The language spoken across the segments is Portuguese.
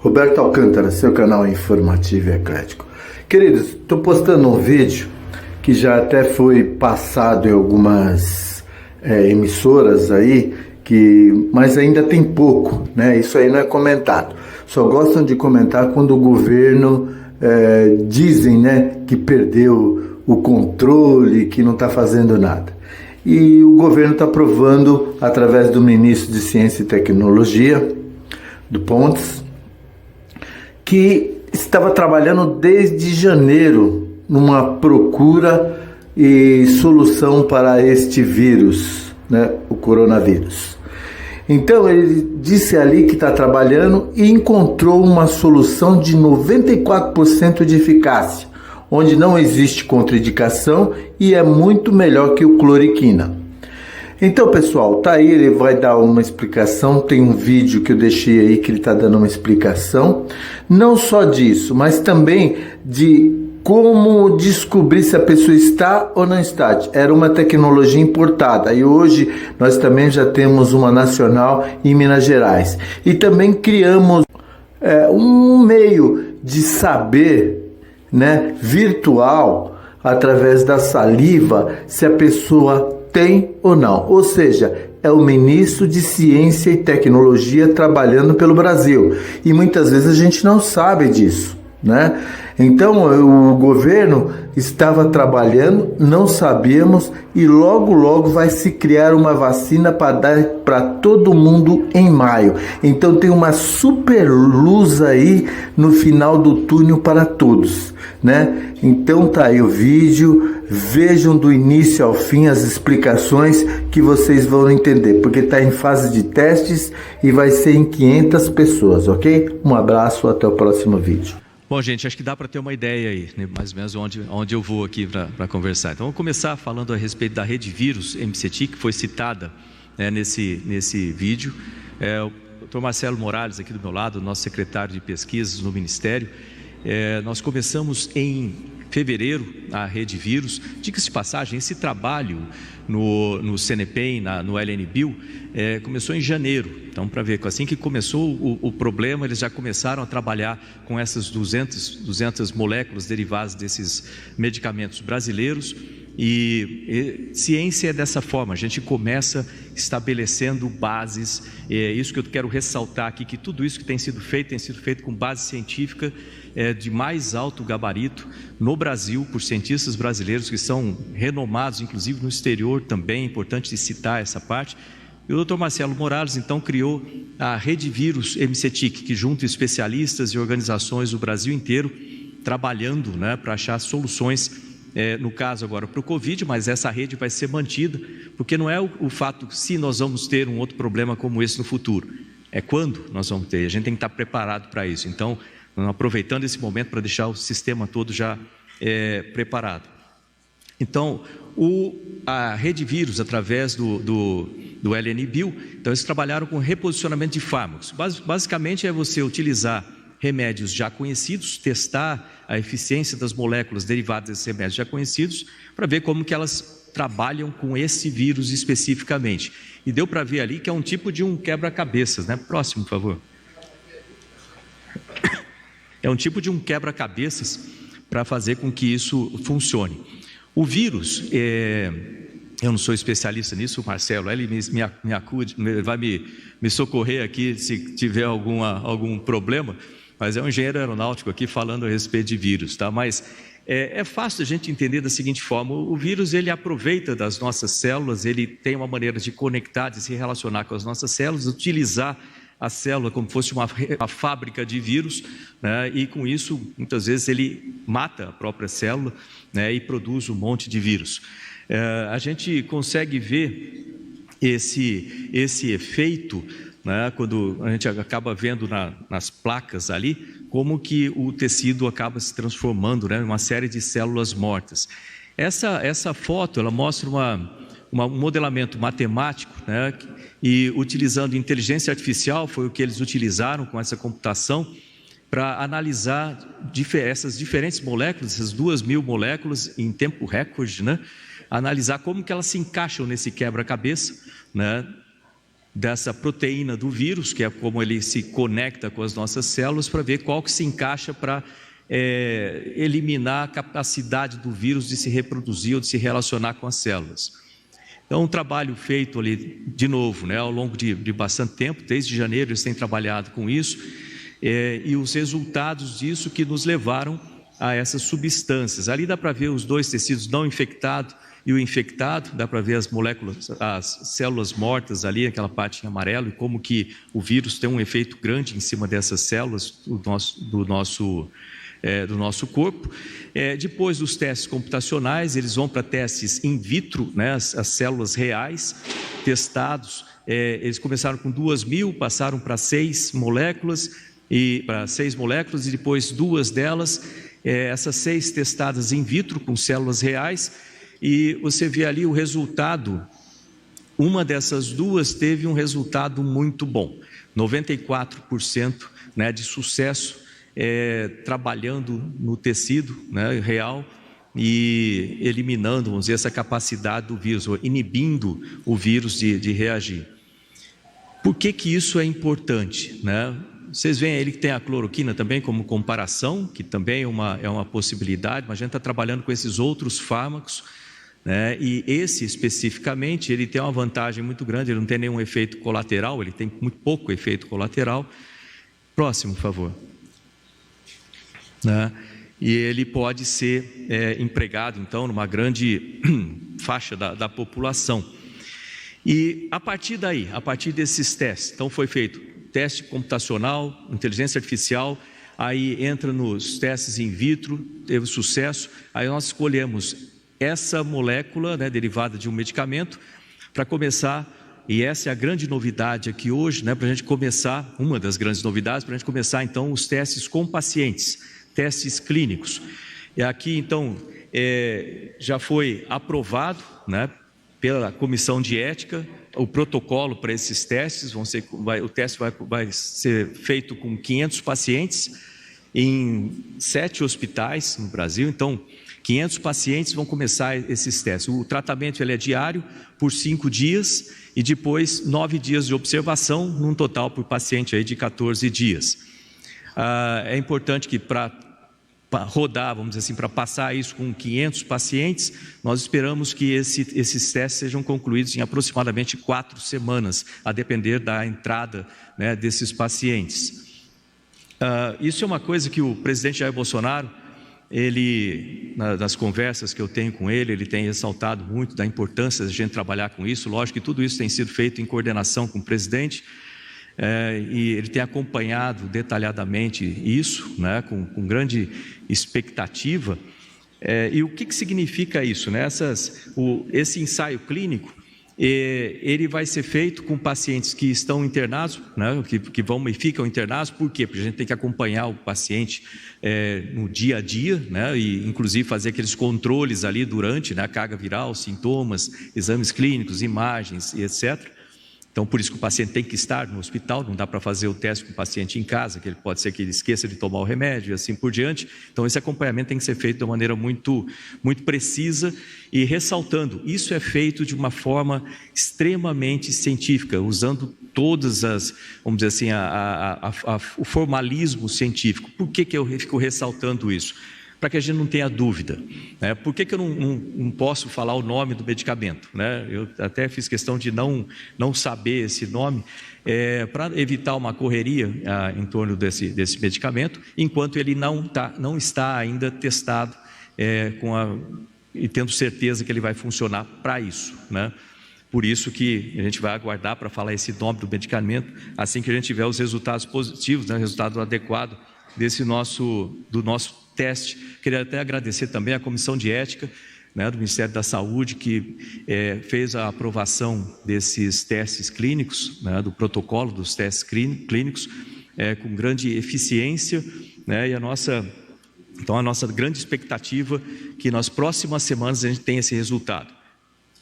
Roberto Alcântara, seu canal informativo e eclético. Queridos, estou postando um vídeo que já até foi passado em algumas emissoras aí, mas ainda tem pouco, né? Isso aí não é comentado. Só gostam de comentar quando o governo dizem, né, que perdeu o controle, que não está fazendo nada. E o governo está provando, através do ministro de Ciência e Tecnologia, do Pontes, que estava trabalhando desde janeiro numa procura e solução para este vírus, né, o coronavírus. Então ele disse ali que está trabalhando e encontrou uma solução de 94% de eficácia, onde não existe contraindicação e é muito melhor que o cloriquina. Então, pessoal, tá aí, ele vai dar uma explicação, tem um vídeo que eu deixei aí que ele está dando uma explicação, não só disso, mas também de como descobrir se a pessoa está ou não está. Era uma tecnologia importada e hoje nós também já temos uma nacional em Minas Gerais. E também criamos um meio de saber, né, virtual, através da saliva, se a pessoa tem ou não. Ou seja, é o ministro de Ciência e Tecnologia trabalhando pelo Brasil. E muitas vezes a gente não sabe disso, né? Então o governo estava trabalhando, não sabíamos, e logo vai se criar uma vacina para dar para todo mundo em maio. Então tem uma super luz aí no final do túnel para todos, né? Então tá aí o vídeo, vejam do início ao fim as explicações que vocês vão entender, porque está em fase de testes e vai ser em 500 pessoas, ok? Um abraço, até o próximo vídeo. Bom, gente, acho que dá para ter uma ideia aí, né, mais ou menos onde eu vou aqui para conversar. Então, vamos começar falando a respeito da rede vírus MCT, que foi citada nesse vídeo. O Dr. Marcelo Morales, aqui do meu lado, nosso secretário de pesquisas no Ministério, nós começamos em fevereiro a rede vírus. Diga-se de passagem, esse trabalho no CNPEM, no LNBio, começou em janeiro. Então, para ver, assim que começou o problema, eles já começaram a trabalhar com essas 200 moléculas derivadas desses medicamentos brasileiros. E ciência é dessa forma, a gente começa estabelecendo bases. É isso que eu quero ressaltar aqui, que tudo isso que tem sido feito com base científica de mais alto gabarito no Brasil, por cientistas brasileiros que são renomados, inclusive no exterior também. É importante citar essa parte. E o Dr. Marcelo Morales, então, criou a Rede Vírus MCTIC, que junta especialistas e organizações do Brasil inteiro, trabalhando, né, para achar soluções, no caso agora para o Covid, mas essa rede vai ser mantida, porque não é o fato se nós vamos ter um outro problema como esse no futuro, é quando nós vamos ter. A gente tem que estar preparado para isso. Então, aproveitando esse momento para deixar o sistema todo já preparado. Então, a rede vírus, através do LNBio, então eles trabalharam com reposicionamento de fármacos. Basicamente é você utilizar remédios já conhecidos, testar a eficiência das moléculas derivadas desses remédios já conhecidos, para ver como que elas trabalham com esse vírus especificamente. E deu para ver ali que é um tipo de um quebra-cabeças, né? Próximo, por favor. É um tipo de um quebra-cabeças para fazer com que isso funcione. O vírus, eu não sou especialista nisso, o Marcelo, ele me acude, vai me socorrer aqui se tiver algum problema, mas é um engenheiro aeronáutico aqui falando a respeito de vírus, tá? Mas é fácil a gente entender da seguinte forma: o vírus, ele aproveita das nossas células, ele tem uma maneira de conectar, de se relacionar com as nossas células, utilizar a célula como fosse uma fábrica de vírus, né? E com isso, muitas vezes, ele mata a própria célula, né? E produz um monte de vírus. A gente consegue ver esse efeito, né? Quando a gente acaba vendo nas placas ali, como que o tecido acaba se transformando, né? Em uma série de células mortas. Essa foto, ela mostra um modelamento matemático, né? E utilizando inteligência artificial, foi o que eles utilizaram com essa computação, para analisar essas diferentes moléculas, essas 2.000 moléculas em tempo recorde, né? Analisar como que elas se encaixam nesse quebra-cabeça, né? dessa proteína do vírus, que é como ele se conecta com as nossas células, para ver qual que se encaixa para eliminar a capacidade do vírus de se reproduzir ou de se relacionar com as células. Então, um trabalho feito ali, de novo, ao longo de bastante tempo, desde janeiro eles têm trabalhado com isso, e os resultados disso que nos levaram a essas substâncias. Ali dá para ver os dois tecidos não infectados e o infectado, dá para ver as moléculas, as células mortas ali, aquela parte em amarelo, e como que o vírus tem um efeito grande em cima dessas células do nosso corpo. Depois dos testes computacionais, eles vão para testes in vitro, as células reais, testados. Eles começaram com 2.000, passaram para 6 moléculas, e depois 2 delas, essas 6 testadas in vitro com células reais, e você vê ali o resultado. Uma dessas 2 teve um resultado muito bom, 94% de sucesso, trabalhando no tecido real e eliminando, vamos dizer, essa capacidade do vírus, ou inibindo o vírus de reagir. Por que isso é importante? Vocês veem aí que tem a cloroquina também como comparação, que também é uma possibilidade, mas a gente está trabalhando com esses outros fármacos, e esse especificamente, ele tem uma vantagem muito grande, ele não tem nenhum efeito colateral, ele tem muito pouco efeito colateral. Próximo, por favor. E ele pode ser empregado, então, numa grande faixa da população. E a partir daí, a partir desses testes, então foi feito teste computacional, inteligência artificial, aí entra nos testes in vitro, teve sucesso, aí nós escolhemos essa molécula, derivada de um medicamento, para começar, e essa é a grande novidade aqui hoje, para a gente começar, uma das grandes novidades, para a gente começar então os testes com pacientes, testes clínicos. E aqui então já foi aprovado, pela comissão de ética, o protocolo para esses testes. O teste vai ser feito com 500 pacientes em 7 hospitais no Brasil. Então, 500 pacientes vão começar esses testes. O tratamento ele é diário, por 5 dias, e depois 9 dias de observação, num total por paciente aí de 14 dias. É importante que para rodar, vamos dizer assim, para passar isso com 500 pacientes, nós esperamos que esses testes sejam concluídos em aproximadamente 4 semanas, a depender da entrada desses pacientes. Isso é uma coisa que o presidente Jair Bolsonaro, nas conversas que eu tenho com ele tem ressaltado muito da importância de a gente trabalhar com isso. Lógico que tudo isso tem sido feito em coordenação com o presidente, e ele tem acompanhado detalhadamente isso, com grande expectativa. E o que significa isso? Esse ensaio clínico, ele vai ser feito com pacientes que estão internados, que vão e ficam internados. Por quê? Porque a gente tem que acompanhar o paciente no dia a dia, e inclusive fazer aqueles controles ali durante, a carga viral, sintomas, exames clínicos, imagens e etc. Então, por isso que o paciente tem que estar no hospital, não dá para fazer o teste com o paciente em casa, que ele pode ser que ele esqueça de tomar o remédio e assim por diante. Então, esse acompanhamento tem que ser feito de uma maneira muito, muito precisa, e ressaltando, isso é feito de uma forma extremamente científica, usando todas as, vamos dizer assim, o formalismo científico. Por que eu fico ressaltando isso? Para que a gente não tenha dúvida. Por que eu não posso falar o nome do medicamento? Eu até fiz questão de não saber esse nome, para evitar uma correria em torno desse medicamento, enquanto ele não está ainda testado e tendo certeza que ele vai funcionar para isso. Por isso que a gente vai aguardar para falar esse nome do medicamento, assim que a gente tiver os resultados positivos, resultado adequado do nosso teste. Queria até agradecer também a comissão de ética do Ministério da Saúde, que fez a aprovação desses testes clínicos, do protocolo dos testes clínicos, com grande eficiência, e a nossa grande expectativa que nas próximas semanas a gente tenha esse resultado.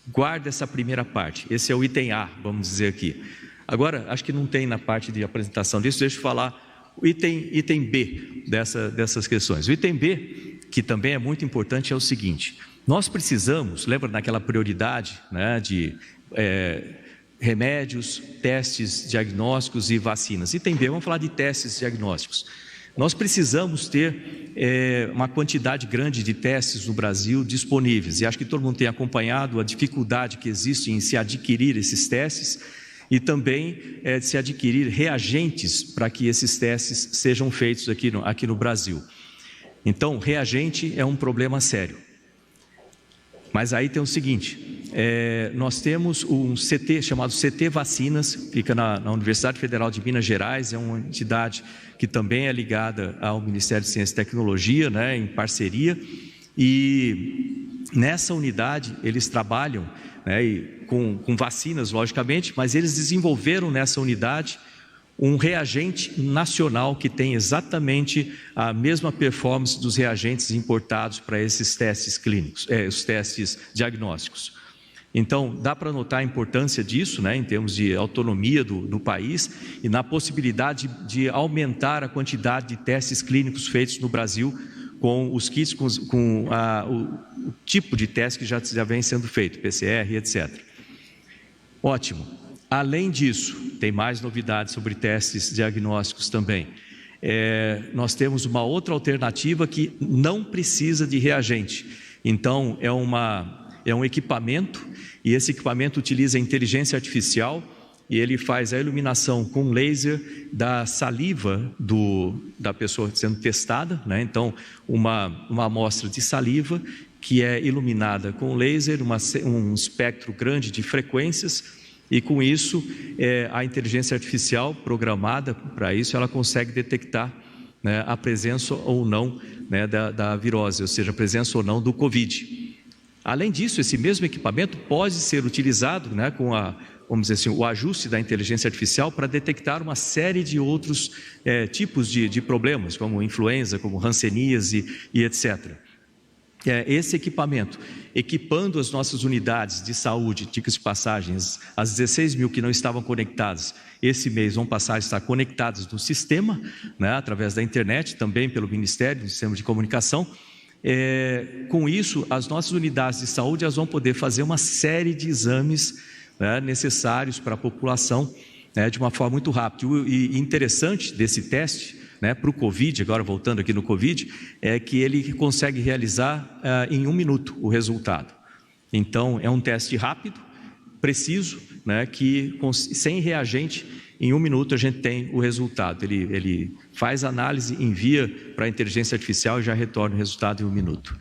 Guarda essa primeira parte, esse é o item A, vamos dizer aqui. Agora, acho que não tem na parte de apresentação disso, deixa eu falar o item B dessas questões. O item B, que também é muito importante, é o seguinte: nós precisamos, lembra naquela prioridade de remédios, testes diagnósticos e vacinas. E também vamos falar de testes diagnósticos. Nós precisamos ter uma quantidade grande de testes no Brasil disponíveis, e acho que todo mundo tem acompanhado a dificuldade que existe em se adquirir esses testes e também de se adquirir reagentes para que esses testes sejam feitos aqui no Brasil. Então, reagente é um problema sério. Mas aí tem o seguinte, nós temos um CT chamado CT Vacinas, fica na Universidade Federal de Minas Gerais, é uma entidade que também é ligada ao Ministério de Ciência e Tecnologia, né, em parceria, e nessa unidade eles trabalham, né, com vacinas, logicamente, mas eles desenvolveram nessa unidade um reagente nacional que tem exatamente a mesma performance dos reagentes importados para esses testes clínicos, os testes diagnósticos. Então, dá para notar a importância disso, né, em termos de autonomia do país e na possibilidade de aumentar a quantidade de testes clínicos feitos no Brasil com os kits, com o tipo de teste que já vem sendo feito, PCR, etc. Ótimo. Além disso, tem mais novidades sobre testes diagnósticos também. Nós temos uma outra alternativa que não precisa de reagente. Então, é um equipamento, e esse equipamento utiliza inteligência artificial, e ele faz a iluminação com laser da saliva da pessoa sendo testada, né? Então, uma amostra de saliva que é iluminada com laser, um espectro grande de frequências, e com isso, a inteligência artificial programada para isso, ela consegue detectar, né, a presença ou não, né, da virose, ou seja, a presença ou não do Covid. Além disso, esse mesmo equipamento pode ser utilizado, né, com vamos dizer assim, o ajuste da inteligência artificial para detectar uma série de outros tipos de problemas, como influenza, como hanseníase e etc. Esse equipamento, equipando as nossas unidades de saúde, diga-se de passagem, as 16 mil que não estavam conectadas, esse mês vão passar a estar conectadas no sistema, né, através da internet, também pelo Ministério, no sistema de comunicação. Com isso, as nossas unidades de saúde elas vão poder fazer uma série de exames, né, necessários para a população, né, de uma forma muito rápida. E interessante desse teste, né, para o Covid, agora voltando aqui no Covid, é que ele consegue realizar em 1 minuto o resultado. Então, é um teste rápido, preciso, né, que sem reagente, em 1 minuto a gente tem o resultado. Ele faz a análise, envia para a inteligência artificial e já retorna o resultado em 1 minuto.